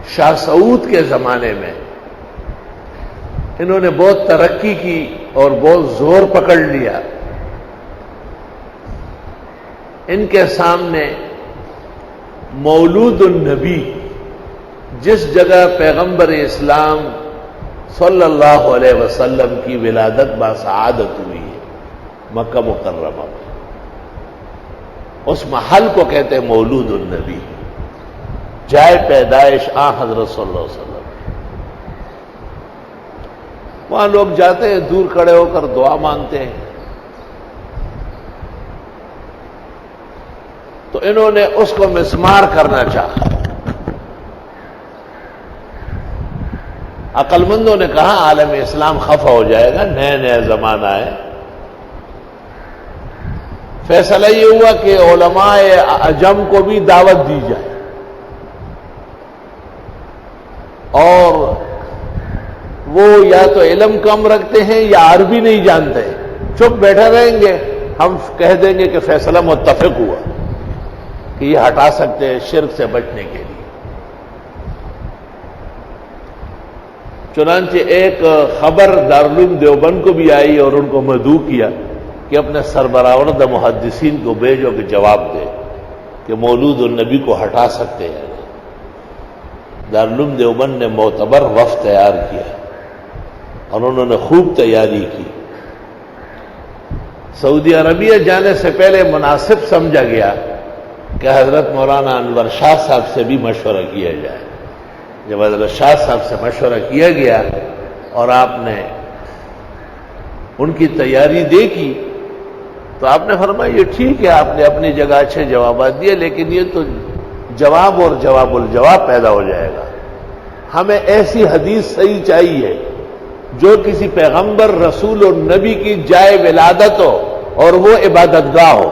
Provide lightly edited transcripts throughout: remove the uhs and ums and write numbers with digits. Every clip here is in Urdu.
شاہ سعود کے زمانے میں انہوں نے بہت ترقی کی اور بہت زور پکڑ لیا. ان کے سامنے مولود النبی، جس جگہ پیغمبر اسلام صلی اللہ علیہ وسلم کی ولادت باسعادت ہوئی ہے، مکہ مکرمہ میں، اس محل کو کہتے ہیں مولود النبی، جائے پیدائش آن حضرت صلی اللہ علیہ وسلم. وہاں لوگ جاتے ہیں، دور کھڑے ہو کر دعا مانگتے ہیں. تو انہوں نے اس کو مسمار کرنا چاہا. عقل مندوں نے کہا عالم اسلام خفا ہو جائے گا، نئے نئے زمانہ ہے. فیصلہ یہ ہوا کہ علماء عجم کو بھی دعوت دی جائے، اور وہ یا تو علم کم رکھتے ہیں یا عربی نہیں جانتے، چپ بیٹھے رہیں گے، ہم کہہ دیں گے کہ فیصلہ متفق ہوا کہ یہ ہٹا سکتے ہیں شرک سے بچنے کے لیے. چنانچہ ایک خبر دارالعلوم دیوبند کو بھی آئی اور ان کو مدعو کیا کہ اپنے سربراہ محدثین کو بھیجو کہ جواب دے کہ مولود النبی کو ہٹا سکتے ہیں. دارالعلوم دیوبند نے معتبر وفد تیار کیا اور انہوں نے خوب تیاری کی. سعودی عربیہ جانے سے پہلے مناسب سمجھا گیا کہ حضرت مولانا انور شاہ صاحب سے بھی مشورہ کیا جائے. جب حضرت شاہ صاحب سے مشورہ کیا گیا اور آپ نے ان کی تیاری دیکھی تو آپ نے فرمایا یہ ٹھیک ہے، آپ نے اپنی جگہ اچھے جوابات دیے، لیکن یہ تو جواب اور جواب الجواب پیدا ہو جائے گا. ہمیں ایسی حدیث صحیح چاہیے جو کسی پیغمبر رسول اور نبی کی جائے ولادت ہو اور وہ عبادت گاہ ہو،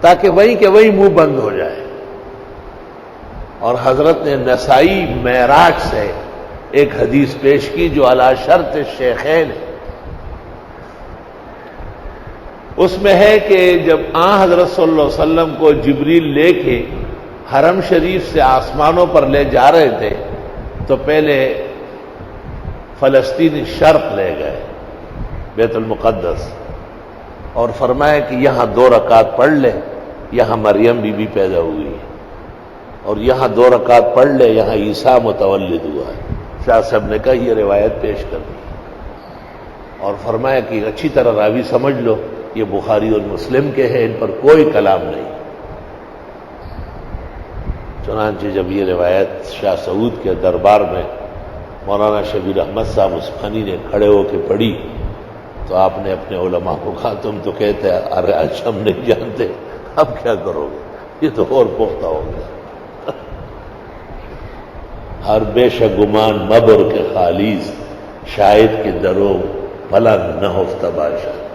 تاکہ وہیں کہ وہیں منہ بند ہو جائے. اور حضرت نے نسائی معراج سے ایک حدیث پیش کی جو علی شرط شیخین ہے. اس میں ہے کہ جب حضرت صلی اللہ علیہ وسلم کو جبریل لے کے حرم شریف سے آسمانوں پر لے جا رہے تھے تو پہلے فلسطین شرق لے گئے، بیت المقدس، اور فرمایا کہ یہاں 2 رکعت پڑھ لے، یہاں مریم بی بی پیدا ہوئی ہے، اور یہاں 2 رکعت پڑھ لے، یہاں عیسیٰ متولد ہوا ہے. شاہ صاحب نے کہا یہ روایت پیش کر دی اور فرمایا کہ اچھی طرح راوی سمجھ لو یہ بخاری اور مسلم کے ہیں، ان پر کوئی کلام نہیں. چنانچہ جب یہ روایت شاہ سعود کے دربار میں مولانا شبیر احمد صاحب عثمانی نے کھڑے ہو کے پڑھی تو آپ نے اپنے علماء کو کہا تم تو کہتے ارے اچھا ہم نہیں جانتے، اب کیا کرو گے، یہ تو اور پختہ ہو گیا. ہر بے شک گمان مبر کے خالیز، شاہد کے درو بلند نہ ہفتہ بادشاہ.